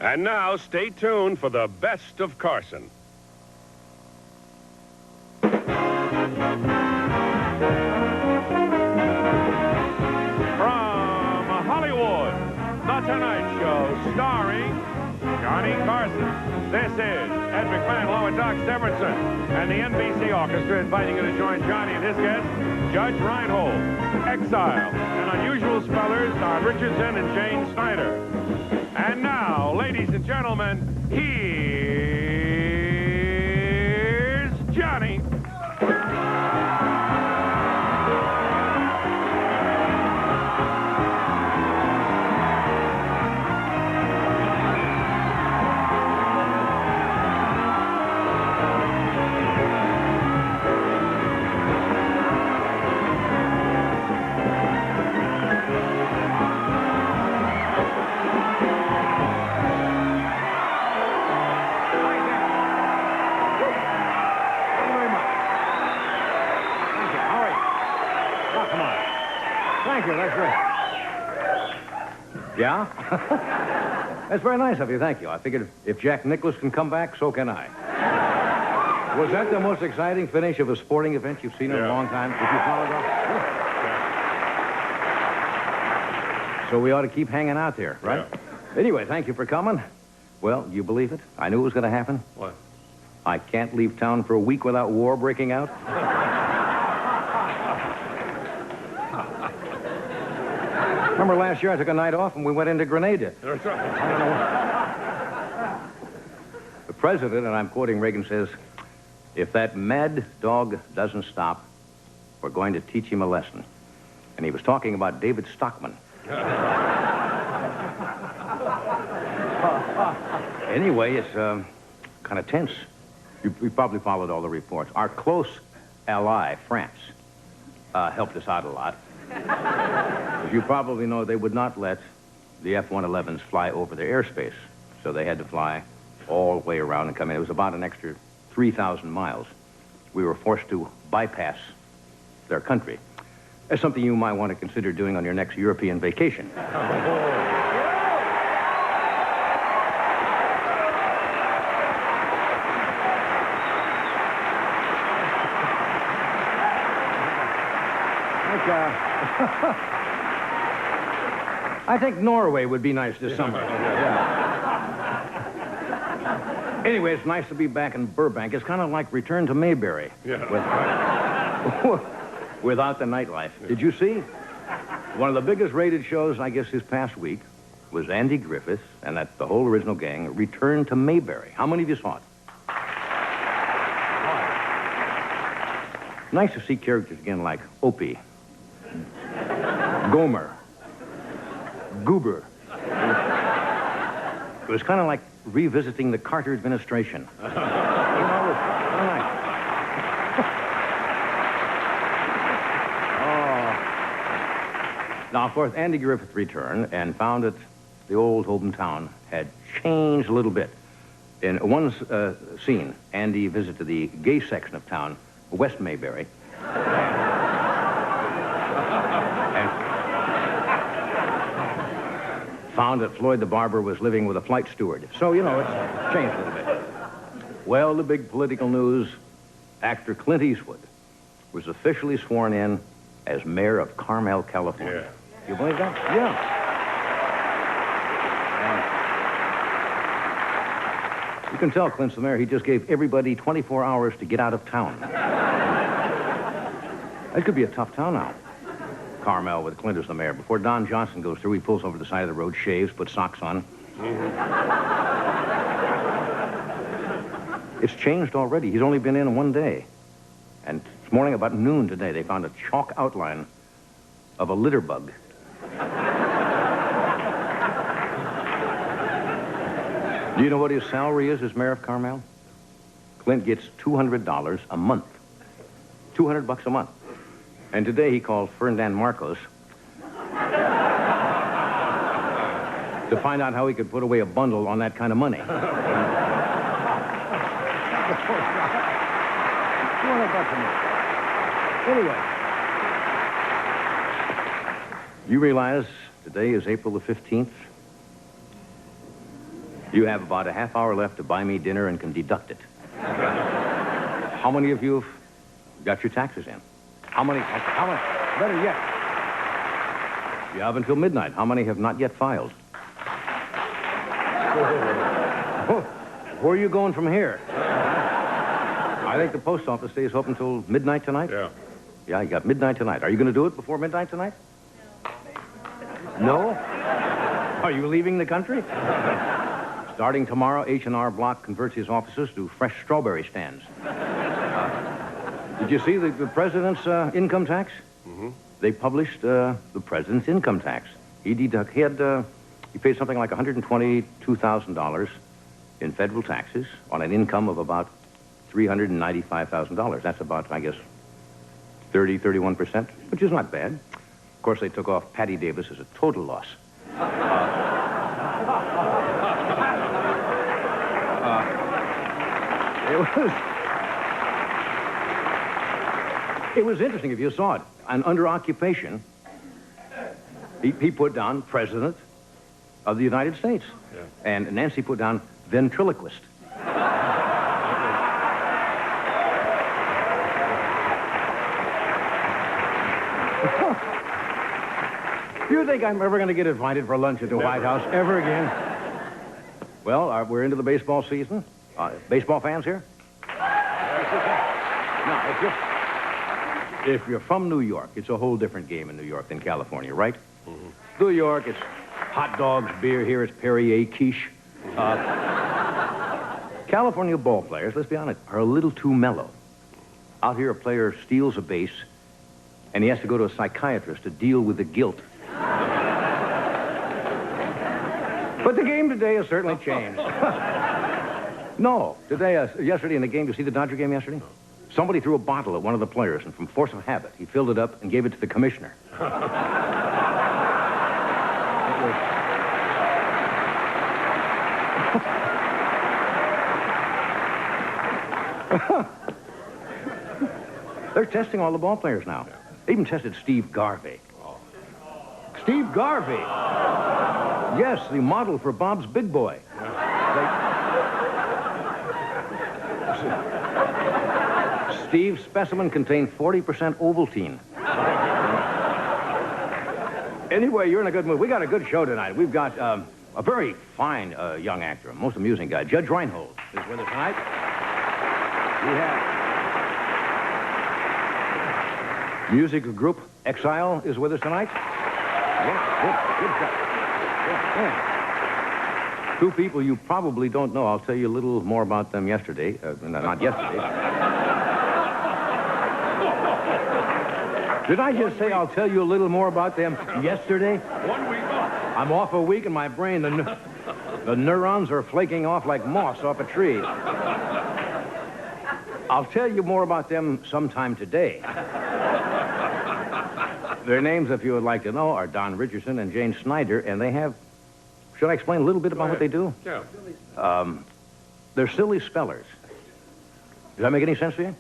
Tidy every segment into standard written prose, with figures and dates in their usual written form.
And now, stay tuned for the best of Carson. From Hollywood, The Tonight Show, starring Johnny Carson. This is Ed McMahon, along with Doc Severinsen, and the NBC Orchestra, inviting you to join Johnny and his guest, Judge Reinhold, Exile, and Unusual Spellers, Don Richardson and Jane Snyder. And now, ladies and gentlemen, here's Johnny. Thank you, that's great. Yeah? That's very nice of you, thank you. I figured if Jack Nicklaus can come back, so can I. Was that the most exciting finish of a sporting event you've seen in a long time? Did you follow that? So we ought to keep hanging out there, right? Yeah. Anyway, thank you for coming. Well, you believe it? I knew it was going to happen. What? I can't leave town for a week without war breaking out. Remember last year I took a night off and we went into Grenada. That's right. I don't know. The president, and I'm quoting Reagan, says, if that mad dog doesn't stop, we're going to teach him a lesson. And he was talking about David Stockman. Anyway, it's kind of tense. You probably followed all the reports. Our close ally, France, helped us out a lot. As you probably know, they would not let the F-111s fly over their airspace. So they had to fly all the way around and come in. It was about an extra 3,000 miles. We were forced to bypass their country. That's something you might want to consider doing on your next European vacation. I think Norway would be nice this summer. Yeah. Anyway, it's nice to be back in Burbank. It's kind of like Return to Mayberry. Yeah. Without the nightlife. Yeah. Did you see? One of the biggest rated shows, I guess, this past week was Andy Griffith and the whole original gang, Return to Mayberry. How many of you saw it? Nice to see characters again like Opie, Gomer, Goober. It was kind of like revisiting the Carter administration. You know, it was kind of nice. Now, of course, Andy Griffith returned and found that the old hometown had changed a little bit. In one scene, Andy visited the gay section of town, West Mayberry. Found that Floyd the barber was living with a flight steward. So, you know, it's changed a little bit. Well, the big political news, actor Clint Eastwood was officially sworn in as mayor of Carmel, California. Yeah. You believe that? Yeah. You can tell Clint's the mayor. He just gave everybody 24 hours to get out of town. That could be a tough town now. Carmel with Clint as the mayor. Before Don Johnson goes through, he pulls over the side of the road, shaves, puts socks on. It's changed already. He's only been in one day. And this morning, about noon today, they found a chalk outline of a litter bug. Do you know what his salary is as mayor of Carmel? Clint gets $200 a month. $200 a month. And today he called Ferdinand Marcos to find out how he could put away a bundle on that kind of money. $200 a month. Anyway, you realize today is April the 15th? You have about a half hour left to buy me dinner and can deduct it. How many of you have got your taxes in? How many? Better yet, you have until midnight. How many have not yet filed? Where are you going from here? I think the post office stays open until midnight tonight. Yeah. Yeah, you got midnight tonight. Are you going to do it before midnight tonight? No? Are you leaving the country? Starting tomorrow, H&R Block converts his offices to fresh strawberry stands. Did you see the president's income tax? Mm-hmm. They published the president's income tax. He paid something like $122,000 in federal taxes on an income of about $395,000. That's about, I guess, 31%, which is not bad. Of course, they took off Patty Davis as a total loss. It was interesting if you saw it. And under occupation, he put down President of the United States. Yeah. And Nancy put down ventriloquist. Do you think I'm ever going to get invited for lunch at the White House ever again? Well, we're into the baseball season. Baseball fans here? Now, if you're from New York, it's a whole different game in New York than California, right? Mm-hmm. New York, it's hot dogs, beer. Here it's Perrier, quiche. California ball players, let's be honest, are a little too mellow. Out here, a player steals a base, and he has to go to a psychiatrist to deal with the guilt. But the game today has certainly changed. No, yesterday in the game, did you see the Dodger game yesterday? Somebody threw a bottle at one of the players, and from force of habit, he filled it up and gave it to the commissioner. They're testing all the ball players now. They even tested Steve Garvey. Steve Garvey! Yes, the model for Bob's Big Boy. Steve's specimen contained 40% Ovaltine. Anyway, you're in a good mood. We got a good show tonight. We've got a very fine young actor, a most amusing guy. Judge Reinhold is with us tonight. We have music group Exile is with us tonight. Good job. Yeah. Two people you probably don't know. I'll tell you a little more about them yesterday. Not yesterday. Did I just say I'll tell you a little more about them yesterday? 1 week off. I'm off a week in my brain. The neurons are flaking off like moss off a tree. I'll tell you more about them sometime today. Their names, if you would like to know, are Don Richardson and Jane Snyder, and they have... Should I explain a little bit about what they do? Yeah. They're silly spellers. Does that make any sense to you?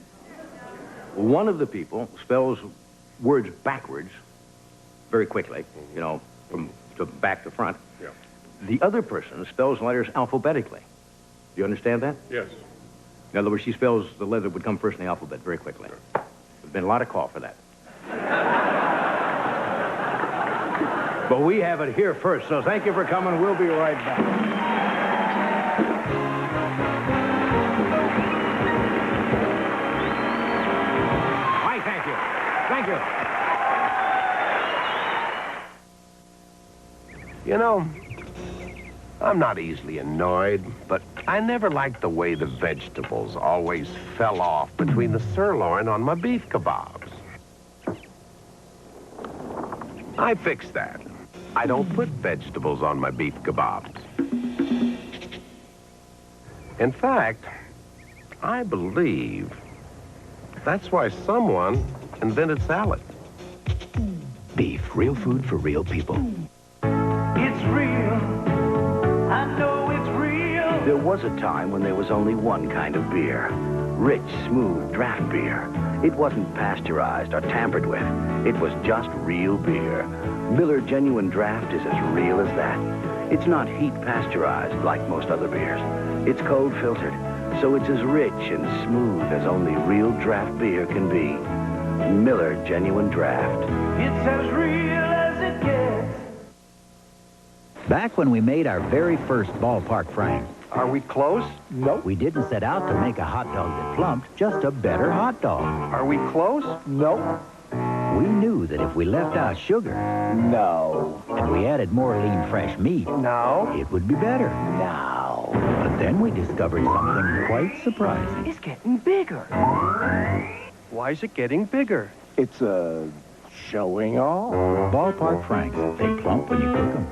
One of the people spells words backwards very quickly, you know, from back to front. Yeah. The other person spells letters alphabetically. Do you understand that? Yes. In other words, she spells the letter that would come first in the alphabet very quickly. There's been a lot of call for that. But we have it here first, so thank you for coming. We'll be right back. Hi, thank you. Thank you. You know, I'm not easily annoyed, but I never liked the way the vegetables always fell off between the sirloin on my beef kebabs. I fixed that. I don't put vegetables on my beef kebabs. In fact, I believe that's why someone invented salad. Beef, real food for real people. It's real. I know it's real. There was a time when there was only one kind of beer. Rich, smooth draft beer. It wasn't pasteurized or tampered with. It was just real beer. Miller Genuine Draft is as real as that. It's not heat pasteurized like most other beers. It's cold filtered, so it's as rich and smooth as only real draft beer can be. Miller Genuine Draft. It's as real as it gets. Back when we made our very first ballpark Frank, Are we close? nope, we didn't set out to make a hot dog that plumped, just a better hot dog. Are we close? Nope. We knew that if we left out sugar, No. and we added more lean fresh meat, No. it would be better. Now. But then we discovered something quite surprising. It's getting bigger. Why is it getting bigger? It's, showing off. Ballpark Franks, they plump when you cook them.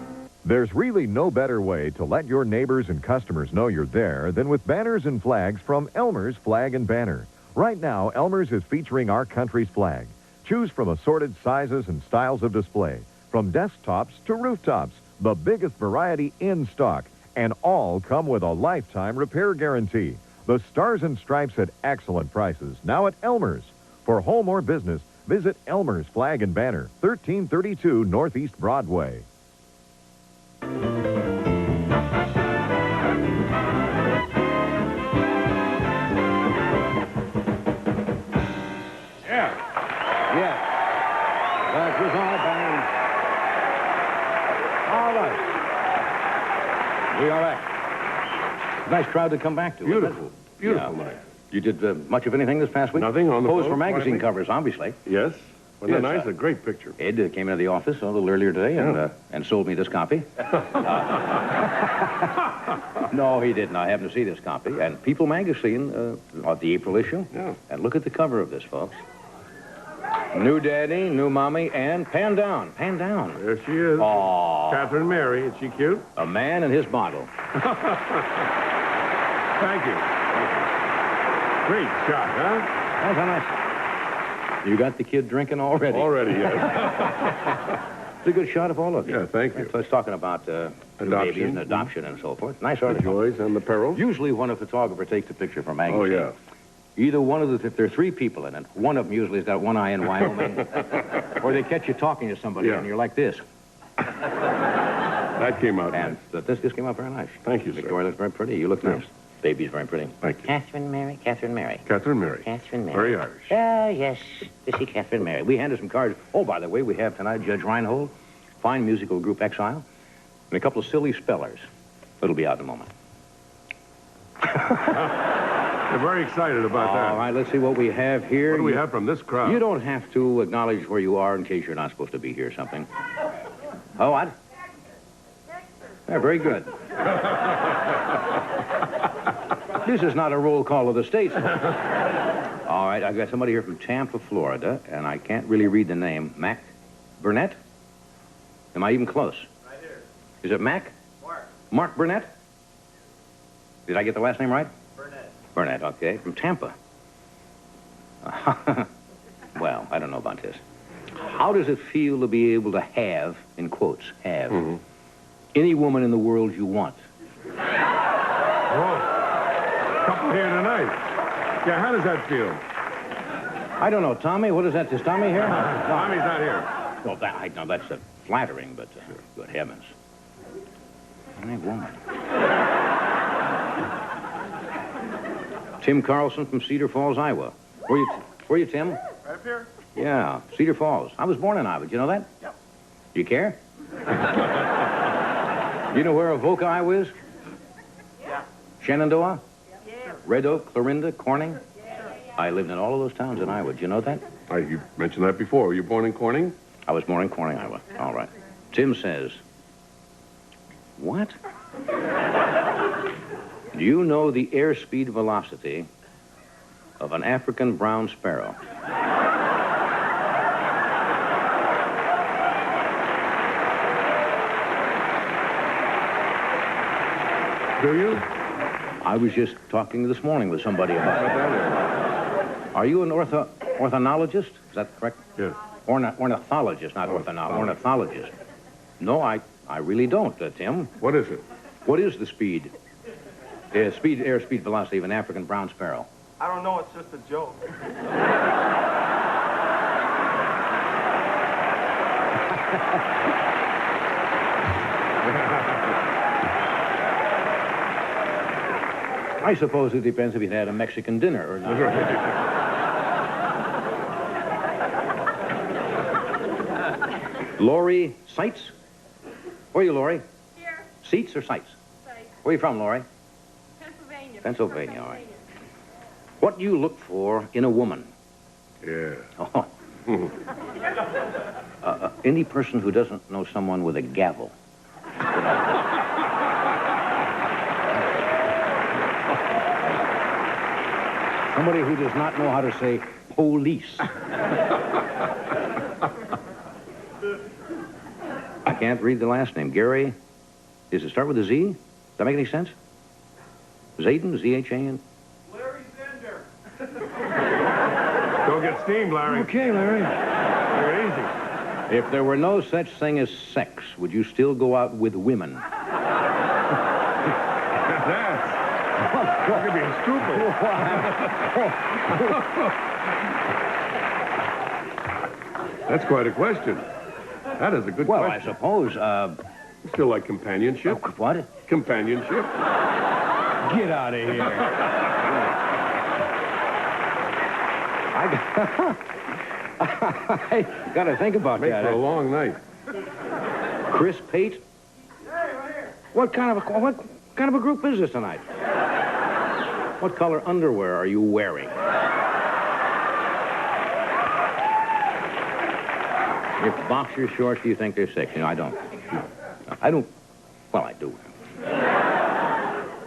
There's really no better way to let your neighbors and customers know you're there than with banners and flags from Elmer's Flag and Banner. Right now, Elmer's is featuring our country's flag. Choose from assorted sizes and styles of display, from desktops to rooftops, the biggest variety in stock, and all come with a lifetime repair guarantee. The Stars and Stripes at excellent prices, now at Elmer's. For home or business, visit Elmer's Flag and Banner, 1332 Northeast Broadway. Yes. That was all band. All right. We are back. Nice crowd to come back to. isn't it? Beautiful. Beautiful Yeah. night. You did much of anything this past week? Nothing on the Posed boat, for magazine quietly. covers, obviously. Yes. Wasn't that Yes, nice? A great picture. Ed came into the office a little earlier today and sold me this copy. No, he didn't. I happened to see this copy. And People magazine, of the April issue. Yeah. And look at the cover of this, folks. New daddy, new mommy, and pan down. Pan down. There she is. Aw. Catherine Mary. Is she cute? A man and his bottle. Thank you. Great shot, huh? That's how nice. You got the kid drinking already. Already, yes. It's a good shot of all of you. Yeah, thank you. So it's talking about babies and adoption and so forth. Nice The article. joys and the perils. Usually when a photographer takes a picture for magazine, Oh, yeah. either one of the, if there are three people in it, one of them usually has got one eye in Wyoming, or they catch you talking to somebody Yeah. and you're like this. That came out And nice. this came out very nice. Thank you, sir. Victoria looks very pretty. You look nice. Baby's very pretty. Thank you. Catherine Mary, Catherine Mary. Catherine Mary. Catherine Mary. Very Irish. Yes. This is Catherine Mary. We handed some cards. Oh, by the way, we have tonight Judge Reinhold, fine musical group Exile, and a couple of silly spellers. It'll be out in a moment. They're very excited about that. All right, let's see what we have here. What do we have from this crowd? You don't have to acknowledge where you are in case you're not supposed to be here or something. Oh, what? Yeah, very good. This is not a roll call of the states. All right, I've got somebody here from Tampa, Florida, and I can't really read the name. Mac Burnett? Am I even close? Right here. Is it Mac? Mark Burnett? Did I get the last name right? Burnett, okay, from Tampa. Well, I don't know about this. How does it feel to be able to have, in quotes, have, any woman in the world you want? Oh, couple here tonight. Yeah, how does that feel? I don't know, Tommy, what is that? Is Tommy here? Tommy's not here. Well, that's flattering, but good heavens. Any woman. Tim Carlson from Cedar Falls, Iowa. Where you, Tim? Right up here? Yeah, Cedar Falls. I was born in Iowa. Did you know that? Yep. Do you care? You know where Avoca, Iowa is? Yeah. Shenandoah? Yeah. Red Oak, Clarinda, Corning? I lived in all of those towns in Iowa. Did you know that? You mentioned that before. Were you born in Corning? I was born in Corning, Iowa. All right. Tim says, what? Do you know the airspeed velocity of an African brown sparrow? Do you? I was just talking this morning with somebody about it. Are you an ornithologist? Is that correct? Yes. Ornithologist, not ornithologist. No, I really don't, Tim. What is it? What is the speed? Airspeed velocity of an African brown sparrow? I don't know, it's just a joke. I suppose it depends if you'd had a Mexican dinner or not. Lori Sights? Where are you, Lori? Here. Seats or sights? Sights. Where are you from, Lori? Pennsylvania. Pennsylvania, all right. What do you look for in a woman? Yeah. Oh. Any person who doesn't know someone with a gavel. Somebody who does not know how to say police. I can't read the last name. Gary, does it start with a Z? Does that make any sense? Zayden, Z-H-A-N? Larry Zender. Don't get steamed, Larry. Okay, Larry. Very easy. If there were no such thing as sex, would you still go out with women? That could be a scruple. That's quite a question. That is a good Well, question. I suppose, You still like companionship? what? Companionship? Get out of here. I got to think about Make that. for a long night. Chris Pate? What kind of a group is this tonight? What color underwear are you wearing? If boxer shorts, do you think they're sexy? No, I don't. Well, I do.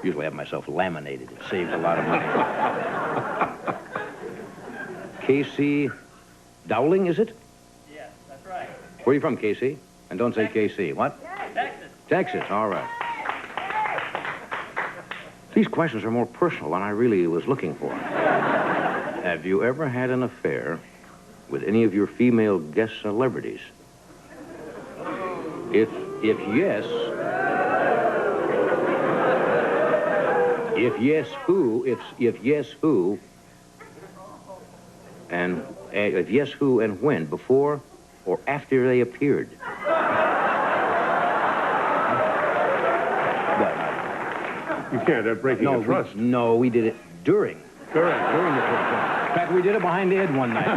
Usually have myself laminated. It saves a lot of money. Casey Dowling, is it? Yes, that's right. Where are you from, Casey? And don't say KC. What? Texas. Texas, all right. These questions are more personal than I really was looking for. Have you ever had an affair with any of your female guest celebrities? If yes, who? If yes, who? And if yes, who and when? Before or after they appeared? You can't. That's breaking No, the trust. we did it during. Correct. During the trip. In fact, we did it behind Ed one night. You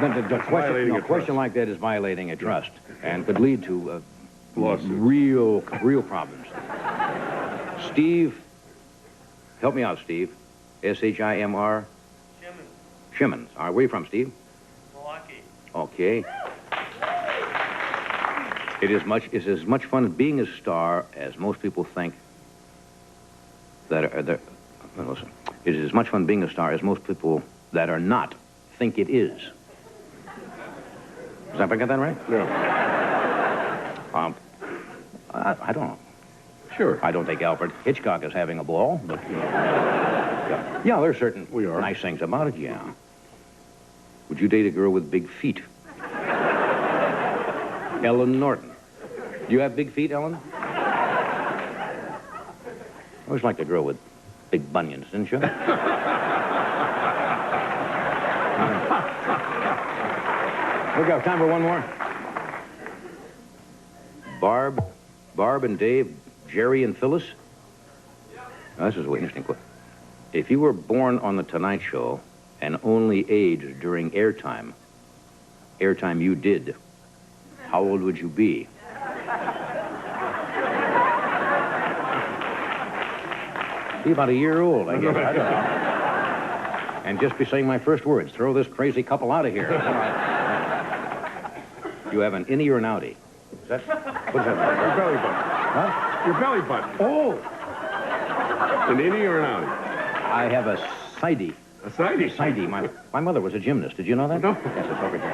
see? Violating a question trust. like that is violating a trust and could lead to Lawsuit. real problems. Steve, help me out, Steve. S-H-I-M-R? Shimmons. All right, where are you from, Steve? Milwaukee. Okay. It's as much fun being a star as most people think that are there. Listen, it is as much fun being a star as most people that are not think it is. Did I get that right? Yeah. I don't know. Sure. I don't think Alfred Hitchcock is having a ball, but yeah, there's certain nice things about it. Yeah. Would you date a girl with big feet? Ellen Norton. Do you have big feet, Ellen? I always liked a girl with big bunions, didn't you? We got time for one more. Barb and Dave, Jerry and Phyllis. Now, this is an interesting question. If you were born on the Tonight Show and only aged during airtime you did, how old would you be? Be about a year old, I guess. I don't know. And just be saying my first words. Throw this crazy couple out of here. You have an innie or an outie? Is that, what's that? Your belly button. Huh? Your belly button. Oh! An innie or an outie? I have a sidey. A sidey. Sidey. My mother was a gymnast. Did you know that? No. Yes, it's over here.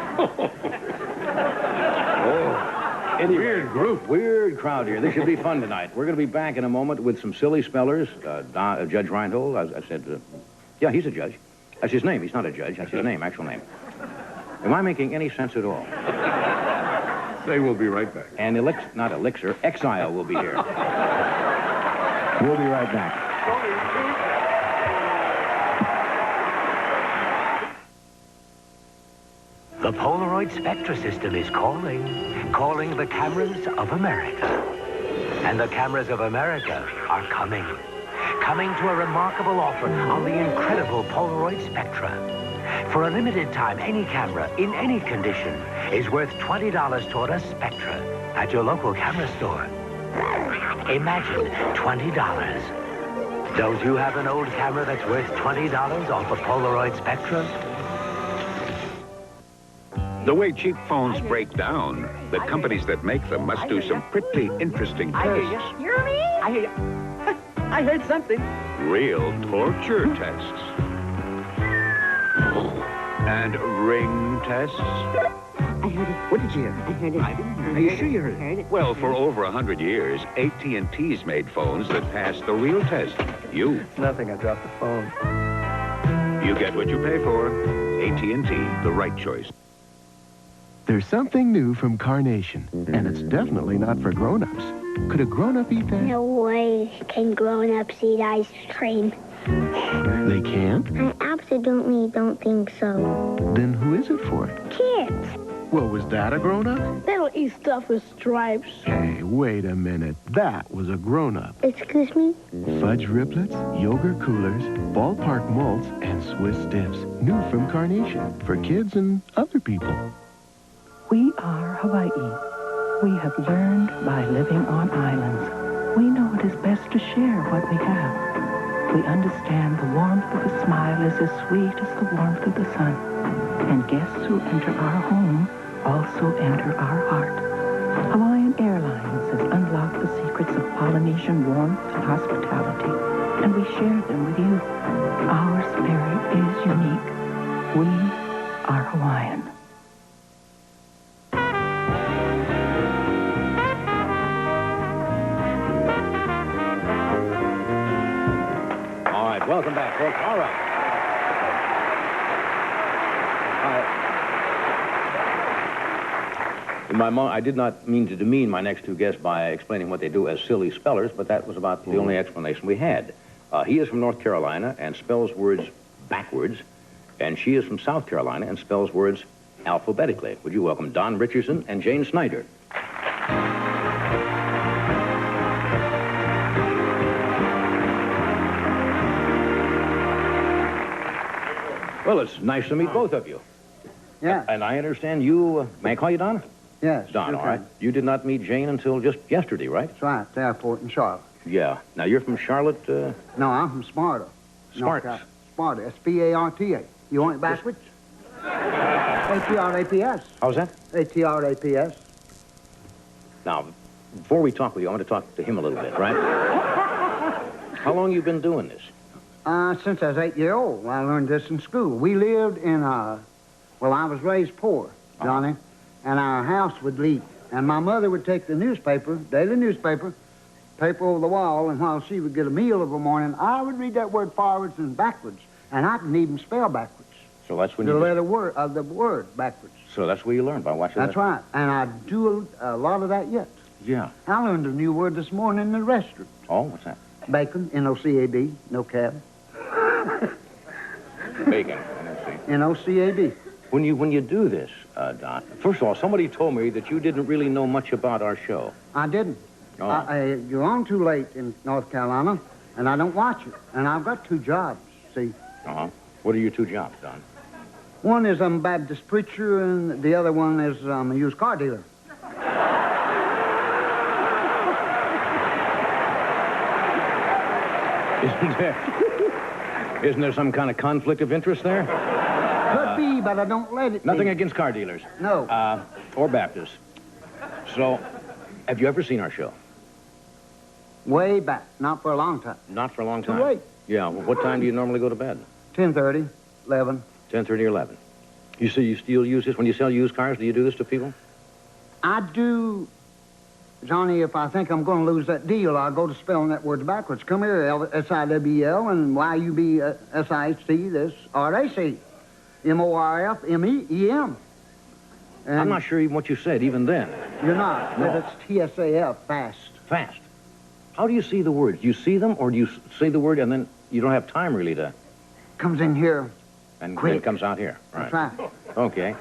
Anyway. Weird group. Weird crowd here. This should be fun tonight. We're going to be back in a moment with some silly spellers. Judge Reinhold, I said, yeah, he's a judge. That's his name. He's not a judge. That's his name, actual name. Am I making any sense at all? Say we'll be right back. And not Elixir, Exile will be here. We'll be right back. The Polaroid Spectra system is calling the cameras of America. And the cameras of America are coming coming to a remarkable offer on the incredible Polaroid Spectra. For a limited time, any camera, in any condition, is worth $20 toward a Spectra at your local camera store. Imagine $20. Don't you have an old camera that's worth $20 off a Polaroid Spectra? The way cheap phones break down, the companies that make them must do some pretty interesting tests. You hear me? I hear you. I heard something. Real torture tests. And ring tests. I heard it. What did you hear? I heard it. I didn't hear it. Are you sure you heard it? Well, for over 100 years, AT&T's made phones that pass the real test. You. Nothing. I dropped the phone. You get what you pay for. AT&T, the right choice. There's something new from Carnation, and it's definitely not for grown-ups. Could a grown-up eat that? No way can grown-ups eat ice cream. They can't? I absolutely don't think so. Then who is it for? Kids. Well, was that a grown-up? They don't eat stuff with stripes. Hey, wait a minute. That was a grown-up. Excuse me? Fudge riblets, yogurt coolers, ballpark malts, and Swiss stiffs. New from Carnation for kids and other people. We are Hawaii. We have learned by living on islands. We know it is best to share what we have. We understand the warmth of a smile is as sweet as the warmth of the sun. And guests who enter our home also enter our heart. Hawaiian Airlines has unlocked the secrets of Polynesian warmth and hospitality, and we share them with you. Our spirit is unique. We are Hawaiian. Welcome back, folks. All right. I did not mean to demean my next two guests by explaining what they do as silly spellers, but that was about the only explanation we had. He is from North Carolina and spells words backwards, and she is from South Carolina and spells words alphabetically. Would you welcome Don Richardson and Jane Snyder? Well, it's nice to meet both of you. Yeah. And I understand you, may I call you Don? Yes. Don, all right. You did not meet Jane until just yesterday, right? That's right, at the airport in Charlotte. Yeah. Now, you're from Charlotte? No, I'm from Sparta. Sparta. Sparta, S-P-A-R-T-A. You want it backwards? A-T-R-A-P-S. How's that? A-T-R-A-P-S. Now, before we talk with you, I want to talk to him a little bit, right? How long you been doing this? Since I was 8 years old. I learned this in school. We lived in well, I was raised poor, Johnny, and our house would leak. And my mother would take the newspaper, daily newspaper, paper over the wall, and while she would get a meal of a morning, I would read that word forwards and backwards, and I can even spell backwards. So that's when the letter word of the word backwards. So that's where you learned, by watching That's right, and I do a lot of that yet. Yeah. I learned a new word this morning in the restaurant. Oh, what's that? Bacon, N-O-C-A-D, no cab. Bacon, N-O-C. N-O-C-A-D. When you do this, Don, first of all, somebody told me that you didn't really know much about our show. I didn't. Oh. You're on too late in North Carolina, and I don't watch it. And I've got two jobs, see. Uh-huh. What are your two jobs, Don? One is I'm a Baptist preacher, and the other one is I'm a used car dealer. Isn't there some kind of conflict of interest there? Could be, but I don't let it Nothing be. against car dealers. No. Or Baptists. So, have you ever seen our show? Way back. Not for a long time. Not for a long time? Too late. Yeah. Well, what time do you normally go to bed? 10:30, 11. 10:30 or 11. You say you still use this? When you sell used cars, do you do this to people? I do, Johnny, if I think I'm going to lose that deal, I'll go to spelling that word backwards. Come here, S-I-W-L and Y-U-B-S-I-H-T, this, R-A-C, M-O-R-F-M-E-E-M. I'm not sure even what you said, even then. You're not, No. but it's T-S-A-F, fast. Fast. How do you see the words? Do you see them, or do you say the word and then you don't have time really to... Comes in here. And quick. then it comes out here. Right. That's right. Okay.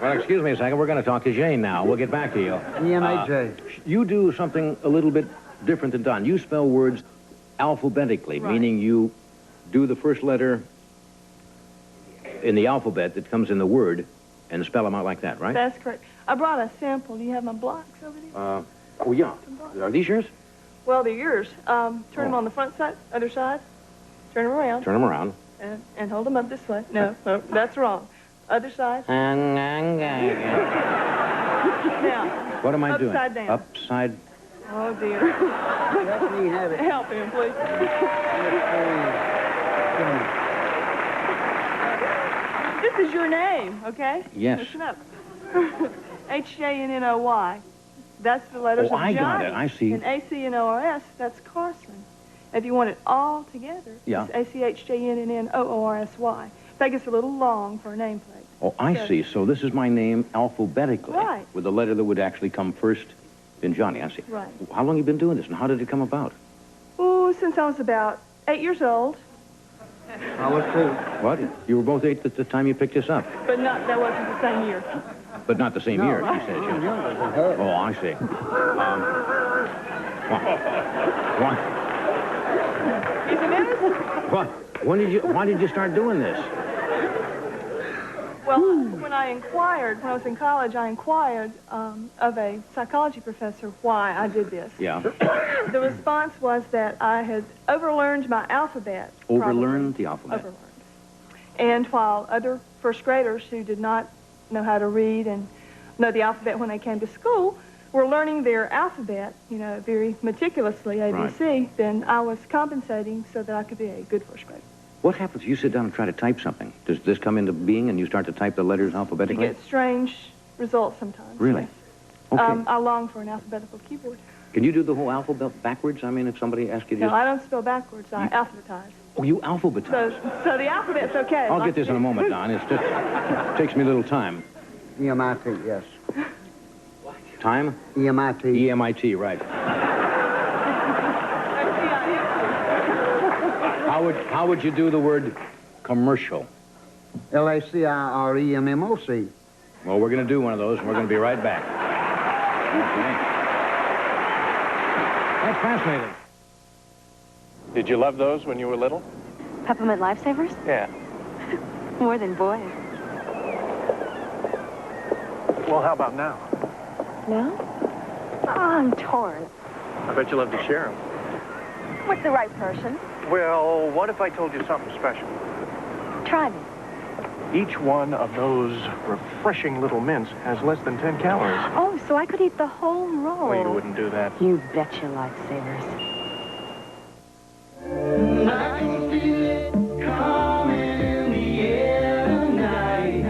Well, excuse me a second. We're going to talk to Jane now. We'll get back to you. E-M-A-J. You do something a little bit different than Don. You spell words alphabetically, Right. meaning you do the first letter in the alphabet that comes in the word and spell them out like that, right? That's correct. I brought a sample. Do you have my blocks over there? Oh, yeah. Are these yours? Well, they're yours. Turn them on the front side, other side. Turn them around. Turn them around. And hold them up this way. No, that's wrong. Other side. Now, What am I doing? upside down. Upside. Oh, dear. Let me have it. Help him, please. This is your name, okay? Yes. Listen up. H-J-N-N-O-Y. That's the letters Oh, of I got Johnny. it. I see. And A-C-N-O-R-S, that's Carson. If you want it all together, Yeah. it's A-C-H-J-N-N-O-O-R-S-Y. In fact, it's a little long for a nameplate. Oh, I see. So this is my name alphabetically. Right. With the letter that would actually come first in Johnny. I see. Right. How long have you been doing this, and how did it come about? Oh, since I was about 8 years old. I was too. What? You were both 8 at the time you picked this up? But that wasn't the same year. But not the same year, right. you said. Yes. Oh, I see. What? He's a menace? What? Why did you start doing this? Well, when I was in college, I inquired of a psychology professor why I did this. Yeah. The response was that I had overlearned my alphabet. Overlearned the alphabet. Overlearned. And while other first graders who did not know how to read and know the alphabet when they came to school were learning their alphabet, very meticulously, ABC, Right. then I was compensating so that I could be a good first grader. What happens if you sit down and try to type something? Does this come into being and you start to type the letters You alphabetically? get strange results sometimes. Really? Yes. Okay. I long for an alphabetical keyboard. Can you do the whole alphabet backwards? I mean, if somebody asks you No, just... I don't spell backwards. I alphabetize. Oh, you alphabetize. So the alphabet's okay. I'll get this in a moment, Don. It just takes me a little time. E-M-I-T, yes. Time? E-M-I-T. E-M-I-T, right. How would you do the word commercial? L-A-C-I-R-E-M-M-O-C. Well, we're going to do one of those, and we're going to be right back. Okay. That's fascinating. Did you love those when you were little? Peppermint Lifesavers? Yeah. More than boys. Well, how about now? No? Oh, I'm torn. I bet you love to share them. With the right person. Well, what if I told you something special? Try me. Each one of those refreshing little mints has less than 10 calories. Oh, so I could eat the whole roll. Well, you wouldn't do that. You betcha, Lifesavers. I can feel it coming in the air tonight.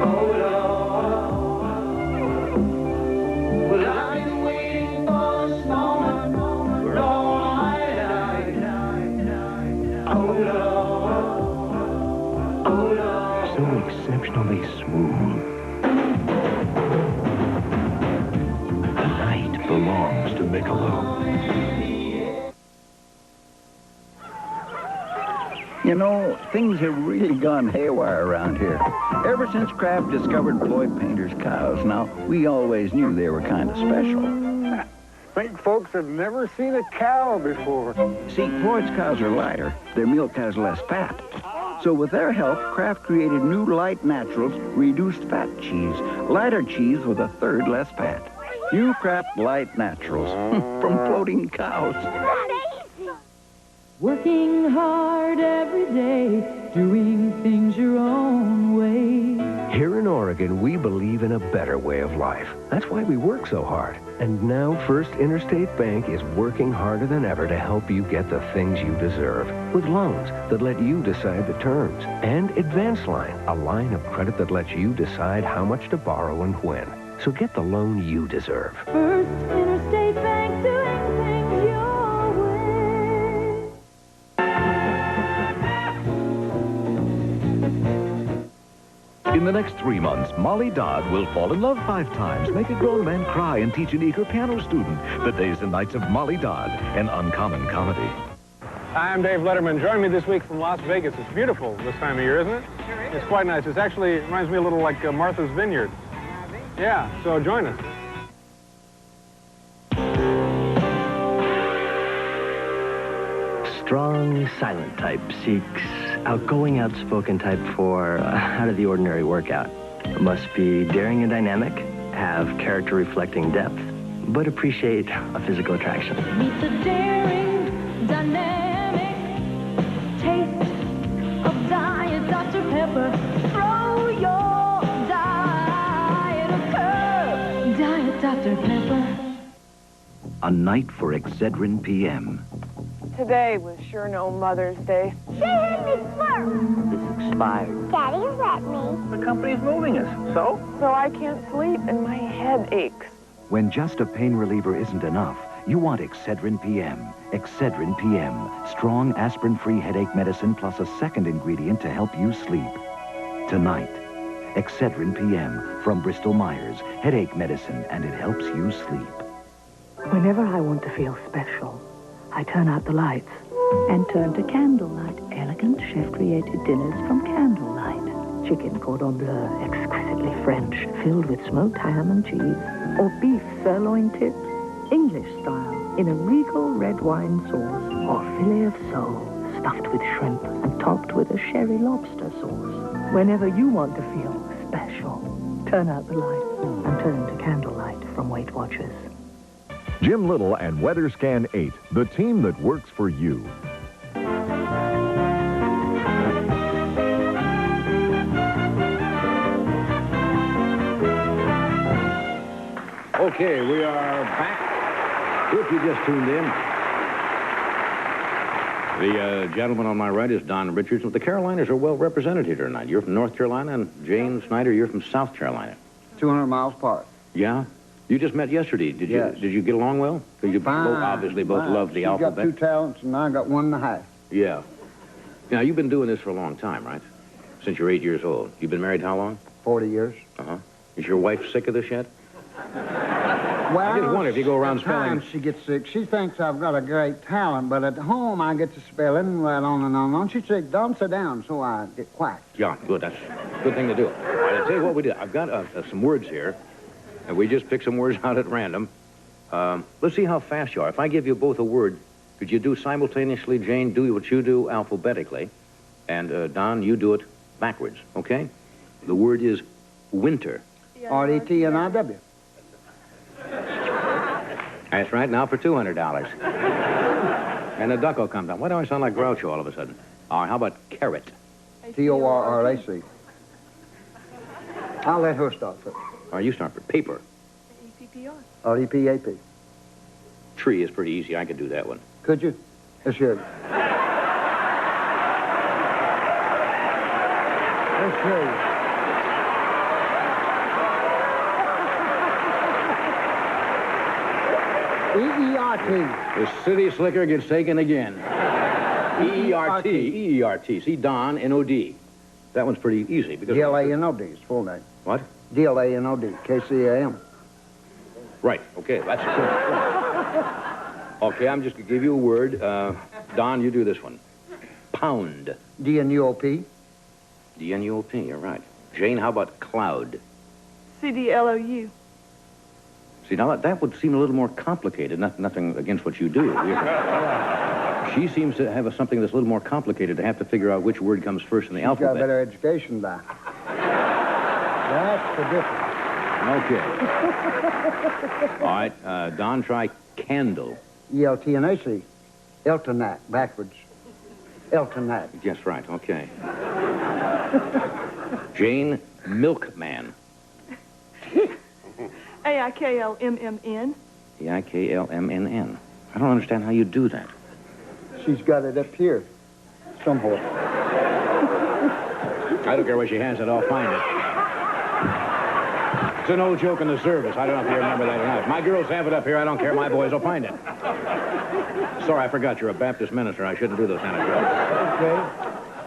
Oh, Lord. Well, I've been waiting for this moment for all my life. Oh, Lord. Oh, Lord. So exceptionally smooth. The night belongs to Michelob. You know, things have really gone haywire around here. Ever since Kraft discovered Floyd Painter's cows, now, we always knew they were kind of special. Think folks have never seen a cow before. See, Floyd's cows are lighter. Their milk has less fat. So with their help, Kraft created new Light Naturals reduced fat cheese. Lighter cheese with a third less fat. New Kraft Light Naturals from floating cows. Working hard every day, doing things your own way. Here in Oregon, we believe in a better way of life. That's why we work so hard. And now First Interstate Bank is working harder than ever to help you get the things you deserve. With loans that let you decide the terms. And Advance Line, a line of credit that lets you decide how much to borrow and when. So get the loan you deserve. First Interstate Bank, doing things your way. In the next 3 months, Molly Dodd will fall in love 5 times, make a grown man cry, and teach an eager piano student. The Days and Nights of Molly Dodd, an uncommon comedy. Hi, I'm Dave Letterman. Join me this week from Las Vegas. It's beautiful this time of year, isn't it? Sure is. It's quite nice. It actually reminds me a little like Martha's Vineyard. Yeah, so join us. strong, silent type seeks outgoing, outspoken type for out-of-the-ordinary workout. Must be daring and dynamic, have character-reflecting depth, but appreciate a physical attraction. Meet the daring, dynamic taste of Diet Dr. Pepper. Throw your diet a curve. Diet Dr. Pepper. A night for Excedrin PM. Today was sure no Mother's Day. They had me first. It's expired. Daddy let me. The company's moving us, so? So I can't sleep and my head aches. When just a pain reliever isn't enough, you want Excedrin PM. Excedrin PM. Strong aspirin-free headache medicine plus a second ingredient to help you sleep. Tonight, Excedrin PM from Bristol Myers. Headache medicine, and it helps you sleep. Whenever I want to feel special, I turn out the lights and turn to candlelight. Elegant chef-created dinners from Candlelight. Chicken cordon bleu, exquisitely French, filled with smoked ham and cheese. Or beef sirloin tips, English style, in a regal red wine sauce. Or filet of sole, stuffed with shrimp and topped with a sherry lobster sauce. Whenever you want to feel special, turn out the lights and turn to Candlelight from Weight Watchers. Jim Little and Weather Scan 8, the team that works for you. Okay, we are back. If you just tuned in, the gentleman on my right is Don Richards. The Carolinas are well represented here tonight. You're from North Carolina, and Jane Snyder, you're from South Carolina. 200 miles apart. Yeah? You just met yesterday. Did you? Yes. Did you get along well? Because you both obviously both love the alphabet. She got 2 talents, and I got 1.5. Yeah. Now, you've been doing this for a long time, right? Since you're 8 years old. You've been married how long? 40 years. Uh-huh. Is your wife sick of this yet? Well, I just wonder if you go around spelling... Sometimes she gets sick. She thinks I've got a great talent, but at home I get to spelling right on and on and on. She said, "Don't sit down," so I get quiet. Yeah, good. That's a good thing to do. All right, I'll tell you what we did. I've got some words here, and we just picked some words out at random. Let's see how fast you are. If I give you both a word, could you do simultaneously? Jane, do what you do alphabetically, and Don, you do it backwards, okay? The word is winter. R-E-T-N-I-W. That's right. Now for $200. And the duck will come down. Why do I sound like Groucho all of a sudden? All right, how about carrot? T-O-R-R-A-C. I'll let her start first. All right, you start for paper. E-P-P-R. R-E-P-A-P. Tree is pretty easy. I could do that one. Could you? Yes, you. Let's see. E-E-R-T. The city slicker gets taken again. E-E-R-T. E-E-R-T. See, Don, N-O-D. That one's pretty easy. Because D-L-A-N-O-D is full name. What? D-L-A-N-O-D. K-C-A-M. Right. Okay, that's good. Okay, I'm just going to give you a word. Don, you do this one. Pound. D-N-U-O-P. D-N-U-O-P, you're right. Jane, how about cloud? C-D-L-O-U. See, now that would seem a little more complicated. Nothing against what you do. She seems to have something that's a little more complicated to have to figure out which word comes first in the alphabet. She's got a better education than I. That's the difference. Okay. All right, Don, try candle. E-L-T-N-A-C. Eltonat, backwards. Eltonat. Yes, right, okay. Jane, milkman. A-I-K-L-M-M-N. E-I-K-L-M-N-N. I don't understand how you do that. She's got it up here, somewhere. I don't care where she has it, I'll find it. It's an old joke in the service. I don't know if you remember that or not. If my girls have it up here, I don't care. My boys will find it. Sorry, I forgot you're a Baptist minister. I shouldn't do those kind of jokes. Okay.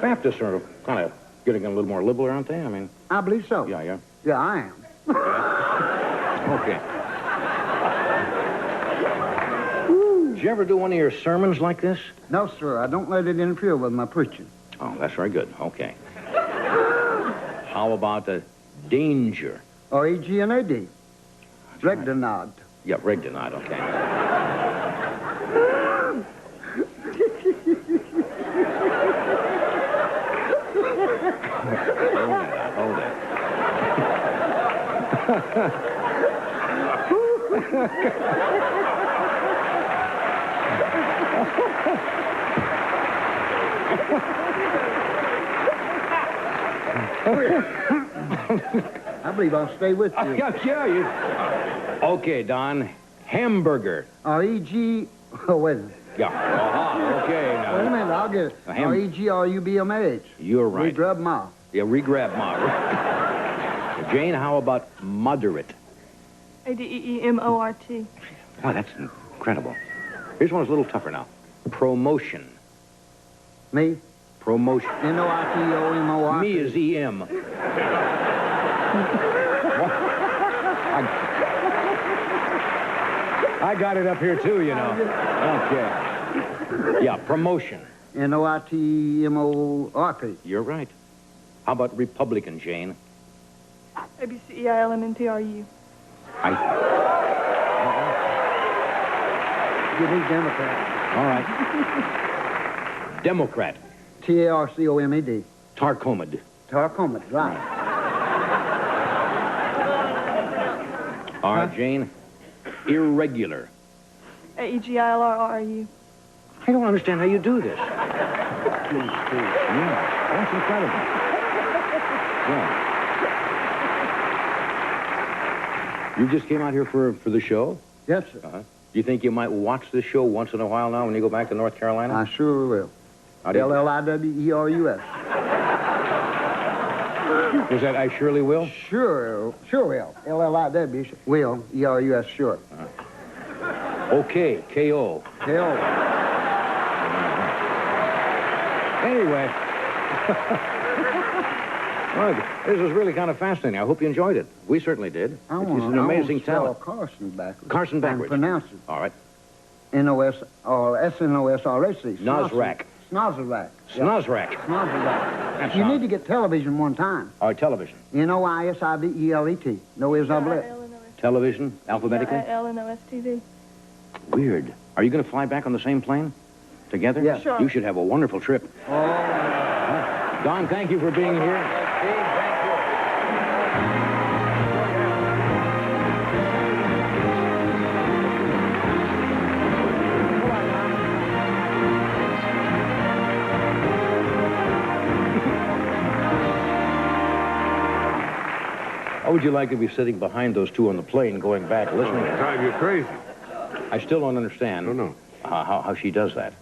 Baptists are kind of getting a little more liberal, aren't they? I mean... I believe so. Yeah, yeah. Yeah, I am. Okay. Did you ever do one of your sermons like this? No, sir. I don't let it interfere with my preaching. Oh, that's very good. Okay. How about the danger? R-E-G-N-A-D. Regnanad. Yeah, regnanad, okay. I believe I'll stay with you. Yeah, you... Okay, Don. Hamburger. R-E-G... Oh, wait a minute. Yeah. Okay, now. Wait a minute, I'll get it. R-E-G-R-U-B-M-A-H. You're right. Regrub ma. Yeah, regrab ma. Jane, how about moderate? A-D-E-E-M-O-R-T. Wow, that's incredible. Here's one that's a little tougher now. Promotion. Me? Promotion. N-O-I-T-O-M-O-R-T. Me is E-M. I got it up here, too, you know. Okay. Yeah, promotion. N-O-I-T-M-O-R-T. You're right. How about Republican, Jane? A-B-C-E-I-L-M-N-T-R-U. Give me Democrat. All right. Democrat. T-A-R-C-O-M-E-D. Tarcomid. Tarcomid, right. All right, Jane. Irregular. A-E-G-I-L-R-R-U. I don't understand how you do this. Yeah, that's incredible. Yeah. You just came out here for the show? Yes, sir. Do you think you might watch this show once in a while now when you go back to North Carolina? I sure will. How do you- L-L-I-W-E-R-U-S. Was that I surely will? Sure will. L-L-I-W will, E-R-U-S, sure. Okay, K-O. K-O. Anyway. Look, this was really kind of fascinating. I hope you enjoyed it. We certainly did. It's an amazing talent. Carson backwards. Carson backwards. And pronounce it. All right. N-O-S-R-S-N-O-S-R-A-C. Nosrack. Snozerack. Snozrack. Snozerack. You need to get television one time. All right, television. N-O-I-S-I-V-E-L-E-T. No is oblet. Television, alphabetically? I-L-N-O-S-T-V. Weird. Are you going to fly back on the same plane? Together? Yes. Sure. You should have a wonderful trip. Oh. Don, thank you for being here. How would you like to be sitting behind those two on the plane going back, listening? Drive you crazy. I still don't understand how she does that.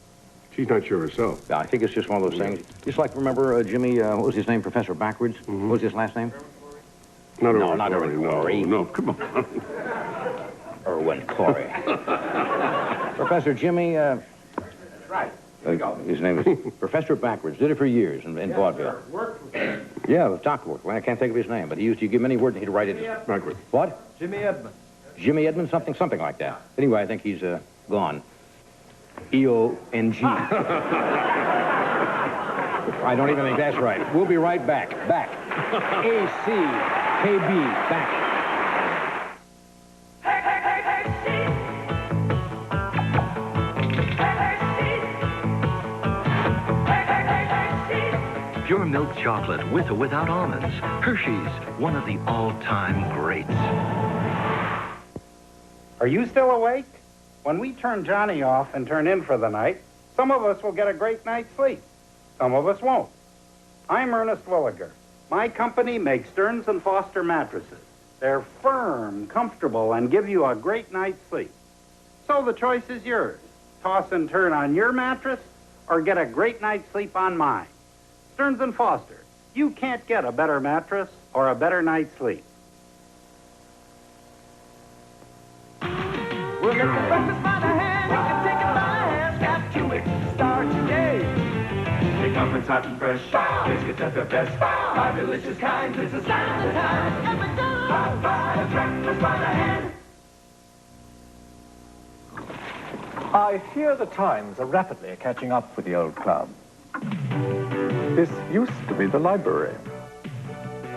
She's not sure herself. Yeah, I think it's just one of those things. Just like, remember Jimmy, what was his name, Professor Backwards? What was his last name? Not No, not Irwin Corey. No, come on. Erwin Corey. Professor Jimmy, his name is Professor Backwards. Did it for years in vaudeville. Yeah, with doctor work. Well, I can't think of his name, but he used to give him any word and he'd write it backwards. What? Jimmy Edmund. Jimmy Edmund, something like that. Anyway, I think he's gone. E-O-N-G. I don't even think that's right. We'll be right back. Back. A-C-K-B. Back. Pure milk chocolate with or without almonds. Hershey's, one of the all-time greats. Are you still awake? When we turn Johnny off and turn in for the night, some of us will get a great night's sleep. Some of us won't. I'm Ernest Williger. My company makes Stearns & Foster mattresses. They're firm, comfortable, and give you a great night's sleep. So the choice is yours. Toss and turn on your mattress or get a great night's sleep on mine. Stearns & Foster. You can't get a better mattress or a better night's sleep. Well, if you breakfast by the hand, you can take it by hand. Snap to it, start your day. Take muffins hot and fresh, biscuits at their best. Five delicious kinds, it's a sign of the times. Every day, by breakfast by the hand. I fear the times are rapidly catching up with the old club. This used to be the library.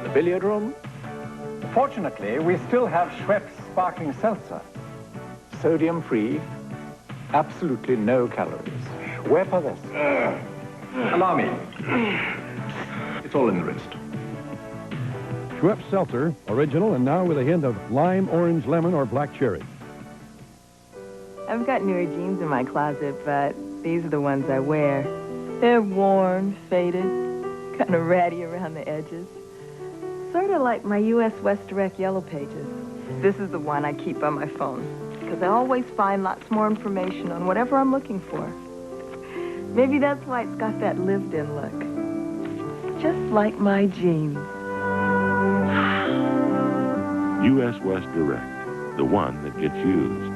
The billiard room? Fortunately, we still have Schweppes sparkling seltzer. Sodium-free, absolutely no calories. Where for this? Allow me. It's all in the wrist. Schweppes Seltzer, original and now with a hint of lime, orange, lemon, or black cherry. I've got newer jeans in my closet, but these are the ones I wear. They're worn, faded, kind of ratty around the edges. Sort of like my U.S. West Direct Yellow Pages. This is the one I keep on my phone, because I always find lots more information on whatever I'm looking for. Maybe that's why it's got that lived-in look. Just like my jeans. U.S. West Direct, the one that gets used.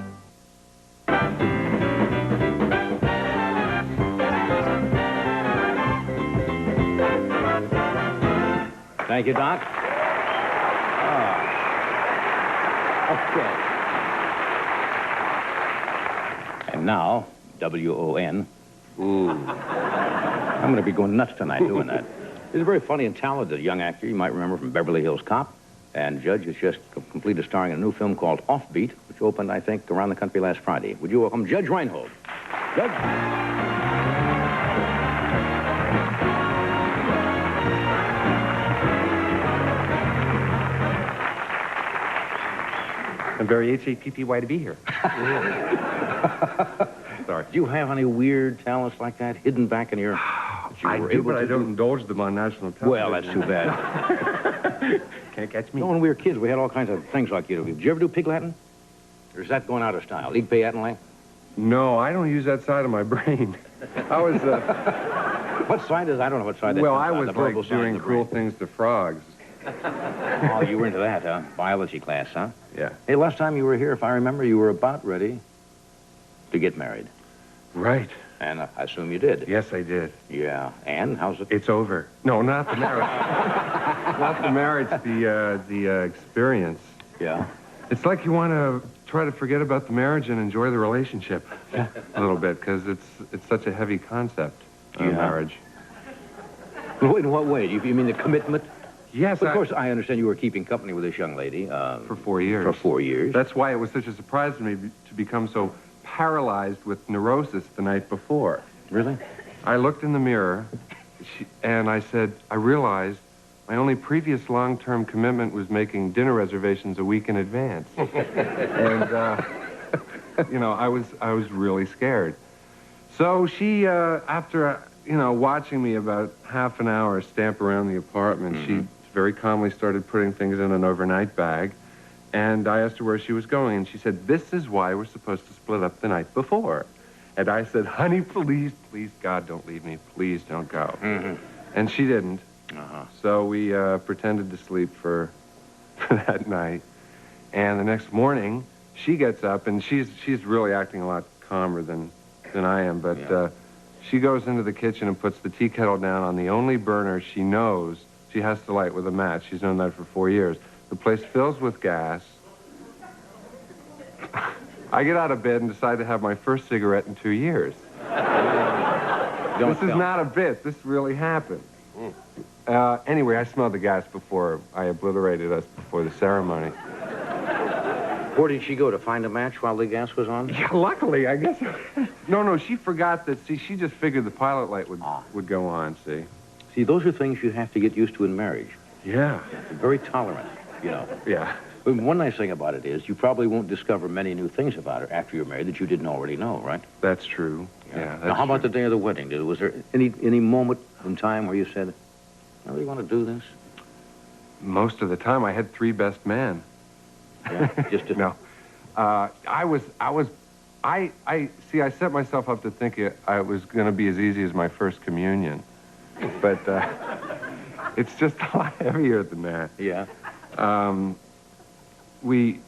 Thank you, Doc. Okay. And now, W-O-N. Ooh. I'm going to be going nuts tonight doing that. He's a very funny and talented young actor you might remember from Beverly Hills Cop. And Judge has just completed starring in a new film called Offbeat, which opened, I think, around the country last Friday. Would you welcome Judge Reinhold? Judge? I'm very H-A-P-P-Y to be here. Sorry. Do you have any weird talents like that hidden back in your... I do, but I don't indulge them on national television. Well, that's too bad. Can't catch me. You know, when we were kids, we had all kinds of things like you do. Did you ever do pig Latin? Or is that going out of style? Ig pay Latin? No, I don't use that side of my brain. I was... What side is... I don't know what side that Well, comes I out, was the verbal like side of doing the cruel brain. things to frogs. Oh, you were into that, huh? Biology class, huh? Yeah. Hey, last time you were here, if I remember, you were about ready to get married. Right. And I assume you did. Yes, I did. Yeah. And how's it? It's over. No, not the marriage. Not the marriage, the experience. Yeah. It's like you want to try to forget about the marriage and enjoy the relationship a little bit, because it's such a heavy concept, marriage. In what way? You mean the commitment? Yes. But of course, I understand you were keeping company with this young lady. For 4 years. For 4 years. That's why it was such a surprise to me to become so paralyzed with neurosis the night before. Really? I looked in the mirror, and I said, I realized my only previous long-term commitment was making dinner reservations a week in advance. And, you know, I was really scared. So she, after, you know, watching me about half an hour stamp around the apartment, she very calmly started putting things in an overnight bag. And I asked her where she was going, and she said, this is why we're supposed to split up the night before. And I said, honey, please, please, God, don't leave me. Please don't go. And she didn't. So we pretended to sleep for that night. And the next morning, she gets up, and she's really acting a lot calmer than I am. But she goes into the kitchen and puts the tea kettle down on the only burner she knows she has to light with a match. She's known that for 4 years. The place fills with gas. I get out of bed and decide to have my first cigarette in 2 years. This is not a bit. This really happened. Anyway, I smelled the gas before I obliterated us before the ceremony. Where did she go, to find a match while the gas was on? Yeah, luckily, I guess. No, she forgot that, see, she just figured the pilot light would go on, see. See, those are things you have to get used to in marriage. Yeah. Very tolerant, you know. Yeah. But one nice thing about it is you probably won't discover many new things about her after you're married that you didn't already know, right? That's true. Yeah, that's Now, how about the day of the wedding? Was there any moment in time where you said, I really want to do this? Most of the time, I had 3 best men. Yeah, just No. See, I set myself up to think it was going to be as easy as my first communion. But it's just a lot heavier than that. Yeah. We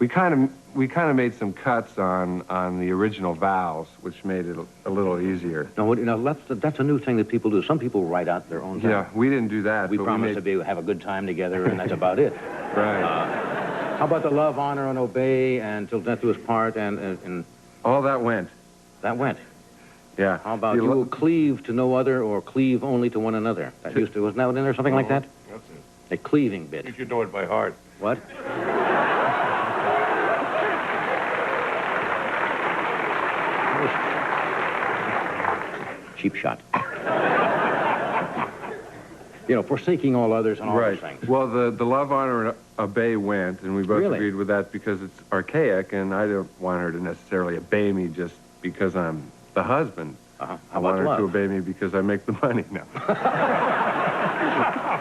kind of made some cuts on the original vows, which made it a little easier. No, that's a new thing that people do. Some people write out their own vows. Yeah, we didn't do that. We but promised to have a good time together, and that's about it. Right. How about the love, honor, and obey, and till death do us part, and all that went. That went. Yeah. How about you will cleave to no other, or cleave only to one another? That used to, wasn't that in there, something like that? That's it. A cleaving bit. You should know it by heart. What? Cheap shot. You know, forsaking all others and all those things. Well, the love, honor, and obey went, and we both Really? agreed with that because it's archaic, and I don't want her to necessarily obey me just because I'm the husband. How I want about her to love? obey me because I make the money now.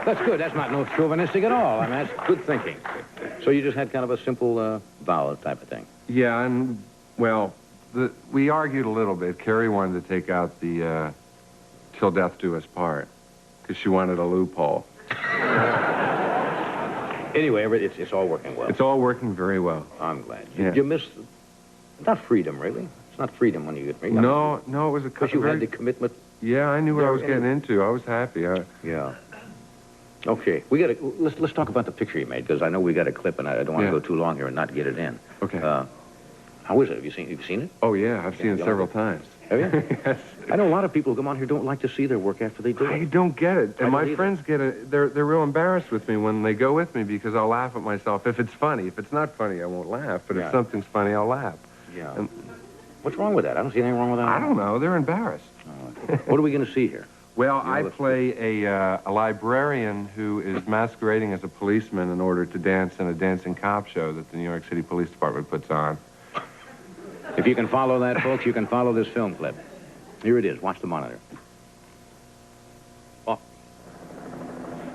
That's good. That's not no chauvinistic at all. I mean, that's good thinking. So you just had kind of a simple vow type of thing. Yeah, and, well, we argued a little bit. Carrie wanted to take out the till death do us part because she wanted a loophole. Anyway, it's all working well. It's all working very well. I'm glad. Yeah. You miss, not freedom, really. It's not freedom when you get married. No, it was a... Because you had the commitment. Yeah, I knew what I was getting into. I was happy. Yeah. Okay, let's talk about the picture you made, because I know we got a clip, and I don't want to go too long here and not get it in. Okay. How is it? Have you seen it? Oh, yeah, I've seen it several times. Have you? Yes. I know a lot of people who come on here don't like to see their work after they do it. I don't get it. And my friends get it. They're real embarrassed with me when they go with me because I'll laugh at myself if it's funny. If it's not funny, I won't laugh. But if something's funny, I'll laugh. Yeah. And what's wrong with that? I don't see anything wrong with that. I don't know. They're embarrassed. What are we going to see here? Well, I play a librarian who is masquerading as a policeman in order to dance in a dancing cop show that the New York City Police Department puts on. If you can follow that, folks, you can follow this film clip. Here it is. Watch the monitor. Oh.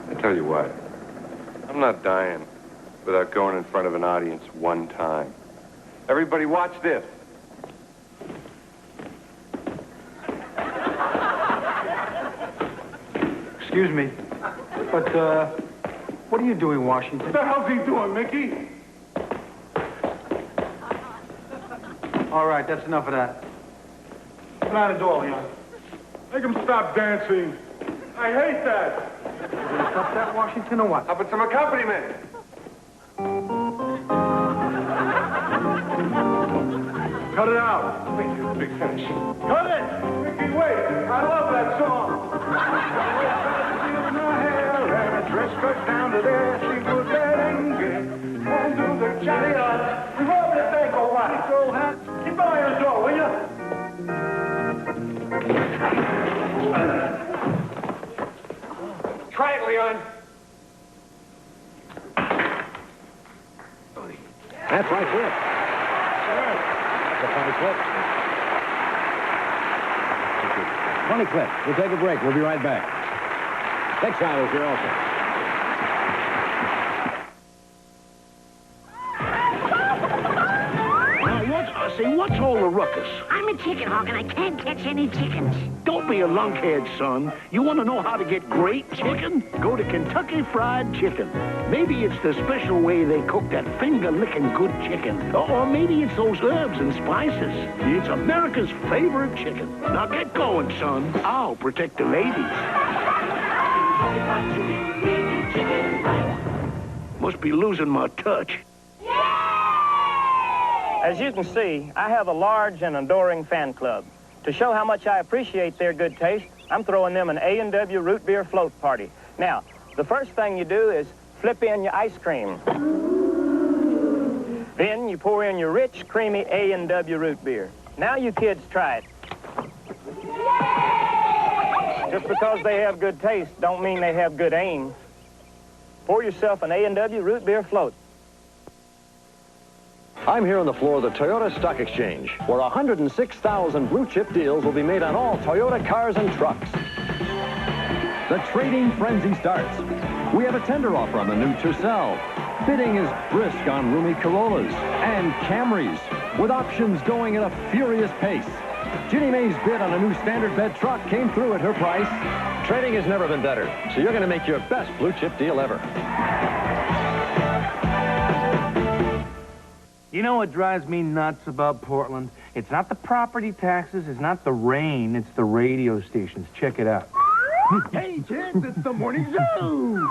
I tell you what, I'm not dying without going in front of an audience one time. Everybody watch this. Excuse me, but, what are you doing, Washington? What the hell's he doing, Mickey? All right, that's enough of that. Open out the door, Leon. Make him stop dancing. I hate that. You gonna stop that, Washington, or what? How about some accompaniment? Cut it out. Wait, big finish. Cut it! Mickey, wait. I love that song. Dress cut down to there, she was getting good. And do the Johnny up. We roll this thing, go right. So hot. Keep an eye on the door, will you? Try it, Leon. That's right, clip. That's a funny clip. Funny clip. We'll take a break. We'll be right back. Exile is here also. What's all the ruckus? I'm a chicken hawk and I can't catch any chickens. Don't be a lunkhead, son. You want to know how to get great chicken? Go to Kentucky Fried Chicken. Maybe it's the special way they cook that finger-licking good chicken. Or maybe it's those herbs and spices. It's America's favorite chicken. Now get going, son. I'll protect the ladies. Must be losing my touch. As you can see, I have a large and adoring fan club. To show how much I appreciate their good taste, I'm throwing them an A&W root beer float party. Now, the first thing you do is flip in your ice cream. Then you pour in your rich, creamy A&W root beer. Now you kids try it. Just because they have good taste don't mean they have good aim. Pour yourself an A&W root beer float. I'm here on the floor of the Toyota Stock Exchange, where 106,000 blue-chip deals will be made on all Toyota cars and trucks. The trading frenzy starts. We have a tender offer on the new Tercel. Bidding is brisk on roomy Corollas and Camrys, with options going at a furious pace. Ginny Mae's bid on a new standard bed truck came through at her price. Trading has never been better, so you're going to make your best blue-chip deal ever. You know what drives me nuts about Portland? It's not the property taxes, it's not the rain, it's the radio stations. Check it out. Hey, kids, it's the morning show!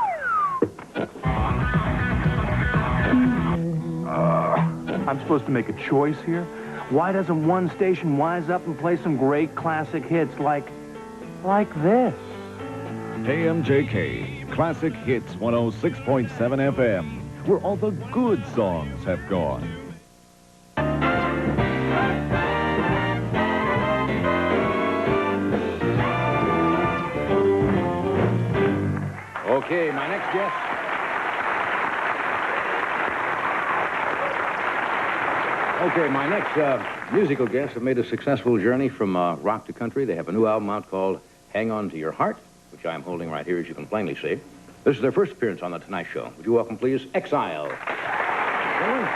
I'm supposed to make a choice here? Why doesn't one station wise up and play some great classic hits like this? KMJK, Classic Hits 106.7 FM, where all the good songs have gone. Okay, my next guest. Okay, my next musical guests have made a successful journey from rock to country. They have a new album out called Hang On to Your Heart, which I'm holding right here, as you can plainly see. This is their first appearance on The Tonight Show. Would you welcome, please, Exile. Gentlemen.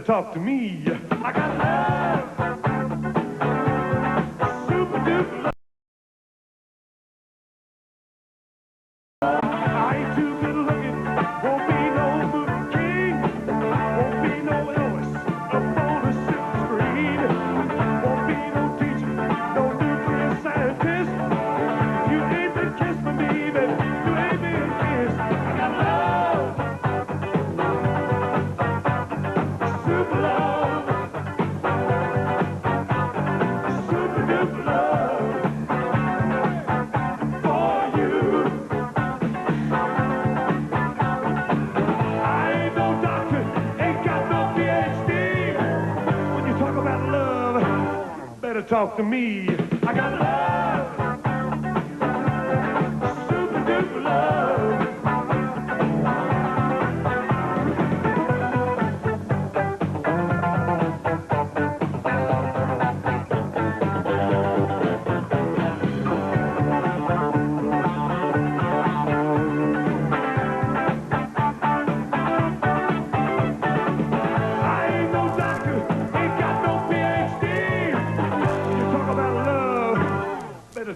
Talk to me. I got love. Super duper love. I ain't too good looking. Won't be no movie king. Won't be no Elvis up on the silver screen. Won't be no teacher, no nuclear scientist. You ain't been kissed for me, baby. You ain't been kissed. I got love. Super love. Super duper love for you. I ain't no doctor, ain't got no PhD. When you talk about love, better talk to me. I got love. Super duper love.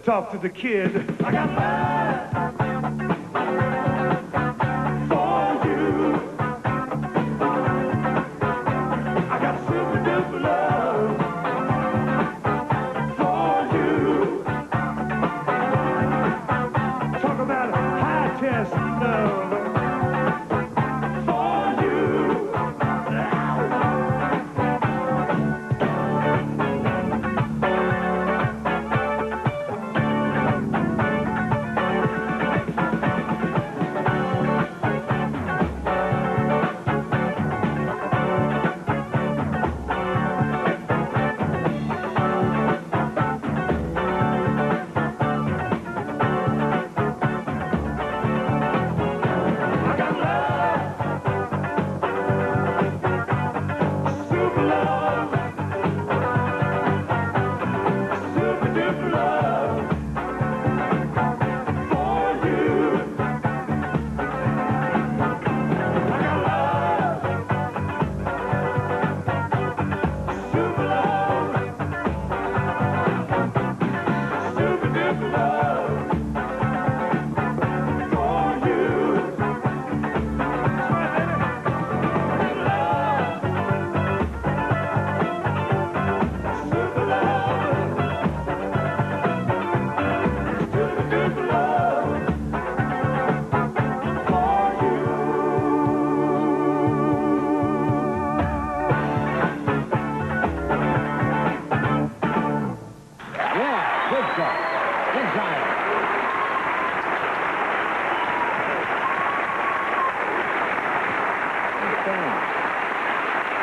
Talk to the kid. I got love for you. I got super duper love for you. Talk about high test love for you.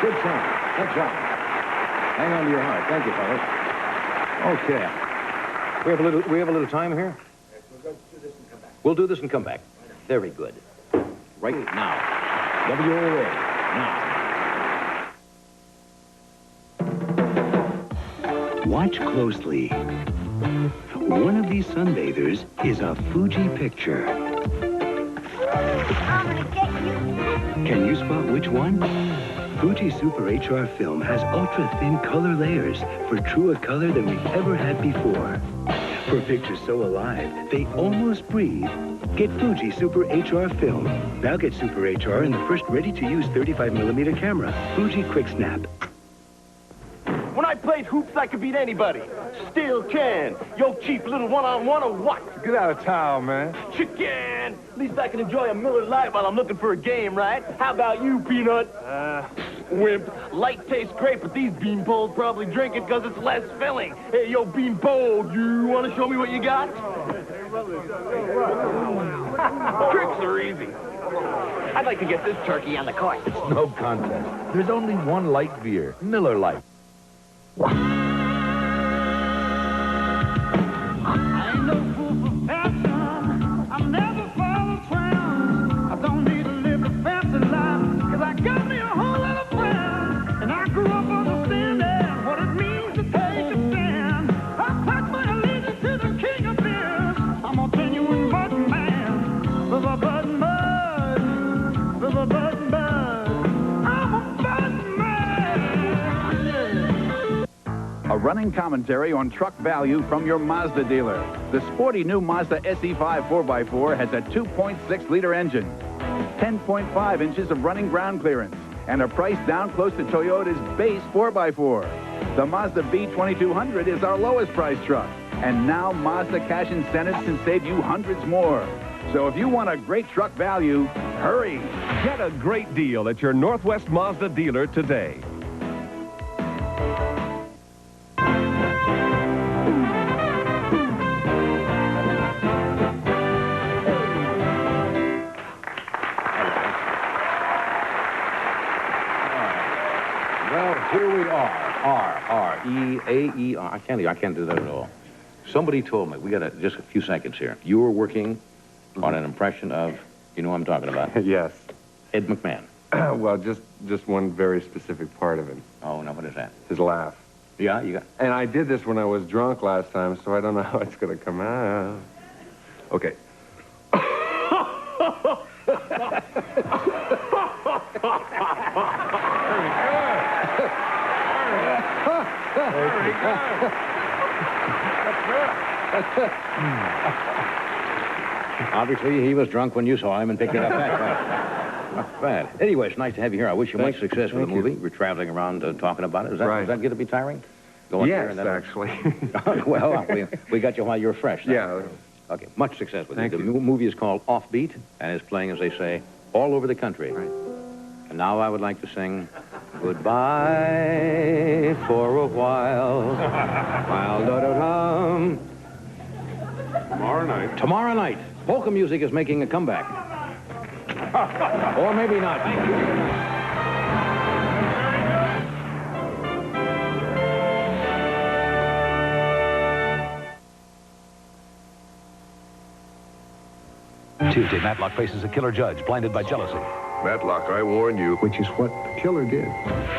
Good song. Good job. Hang on to your heart. Thank you, fellas. Okay. We have a little time here? We'll do this and come back. We'll do this and come back. Very good. Right now. WOA. Now. Watch closely. One of these sunbathers is a Fuji picture. I'm gonna get you. Can you spot which one? Fuji Super HR film has ultra-thin color layers for truer color than we've ever had before. For pictures so alive, they almost breathe. Get Fuji Super HR film. Now get Super HR in the first ready-to-use 35mm camera. Fuji Quick Snap. When I played hoops, I could beat anybody. Still can. Yo, cheap little one-on-one or what? Get out of town, man. Chicken! At least I can enjoy a Miller Lite while I'm looking for a game, right? How about you, Peanut? Wimp. Light tastes great, but these beanpoles probably drink it because it's less filling. Hey, yo, beanpole, you want to show me what you got? Tricks are easy. I'd like to get this turkey on the court. It's no contest. There's only one light beer, Miller Lite. I ain't no fool for fashion. I never follow trends. I don't need to live a fancy life, cause I got me a whole lot of friends. And I grew up understanding what it means to take a stand. I pledge my allegiance to the king of beers. I'm a genuine button man. The button bud. The button bud. I'm a button man. A running commentary on truck value from your Mazda dealer. The sporty new Mazda SE5 4x4 has a 2.6-liter engine, 10.5 inches of running ground clearance, and a price down close to Toyota's base 4x4. The Mazda B2200 is our lowest price truck, and now Mazda cash incentives can save you hundreds more. So if you want a great truck value, hurry. Get a great deal at your Northwest Mazda dealer today. Here we are. R-E-A-E-R. I can't do that at all. Somebody told me, we got just a few seconds here. You were working on an impression of, you know what I'm talking about? Yes. Ed McMahon. Well, just one very specific part of it. Oh, now what is that? His laugh. Yeah, you got... And I did this when I was drunk last time, so I don't know how it's going to come out. Okay. Obviously, he was drunk when you saw him and picked it up that way. Not bad. Anyway, it's nice to have you here. I wish you much success with the movie. We're traveling around talking about it. Is that going to be tiring? Yes, actually. Well, we got you while you were fresh. Yeah. Okay, much success with Thank it. The you. movie is called Offbeat, and is playing, as they say, all over the country. Right. And now I would like to sing Goodbye for a while. While da-da-dum. Tomorrow night. Tomorrow night, polka music is making a comeback. Or maybe not. Tuesday, Matlock faces a killer judge blinded by jealousy. Matlock, I warned you. Which is what the killer did.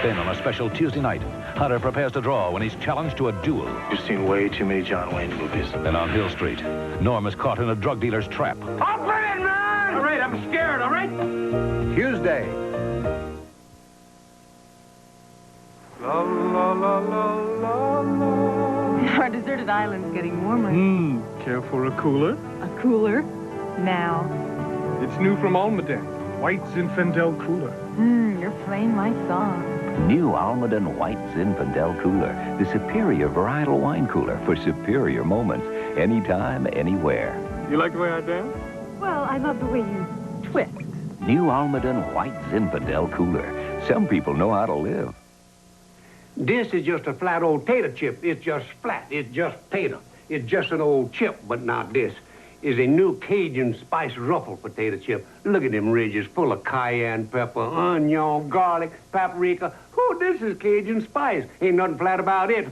Then on a special Tuesday night, Hunter prepares to draw when he's challenged to a duel. You've seen way too many John Wayne movies. And on Hill Street, Norm is caught in a drug dealer's trap. Open it, man! All right, I'm scared, all right? Tuesday. La, la, la, la, la, la. Our deserted island's getting warmer. Care for a cooler? A cooler? Now. It's new from Almaden. White Zinfandel Cooler. You're playing my song. New Almaden White Zinfandel Cooler, the superior varietal wine cooler for superior moments, anytime, anywhere. You like the way I dance? Well, I love the way you twist. New Almaden White Zinfandel Cooler. Some people know how to live. This is just a flat old tater chip. It's just flat. It's just tater. It's just an old chip, but not this. Is a new Cajun spice ruffle potato chip. Look at them ridges full of cayenne pepper, onion, garlic, paprika. Oh, this is Cajun spice. Ain't nothing flat about it.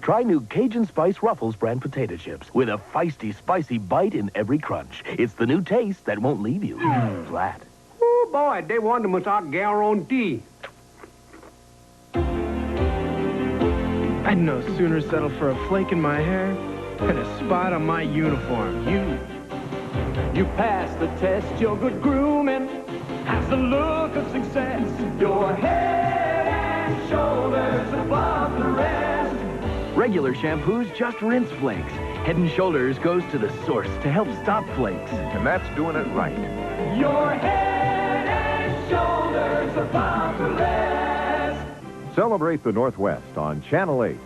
Try new Cajun Spice Ruffles brand potato chips with a feisty, spicy bite in every crunch. It's the new taste that won't leave you flat. Oh, boy, they want them without guarantee. I'd no sooner settle for a flake in my hair than a spot on my uniform. You pass the test, your good grooming has the look of success. Your head and shoulders above the rest. Regular shampoos just rinse flakes. Head and Shoulders goes to the source to help stop flakes. And that's doing it right. Your head and shoulders above the rest. Celebrate the Northwest on Channel 8.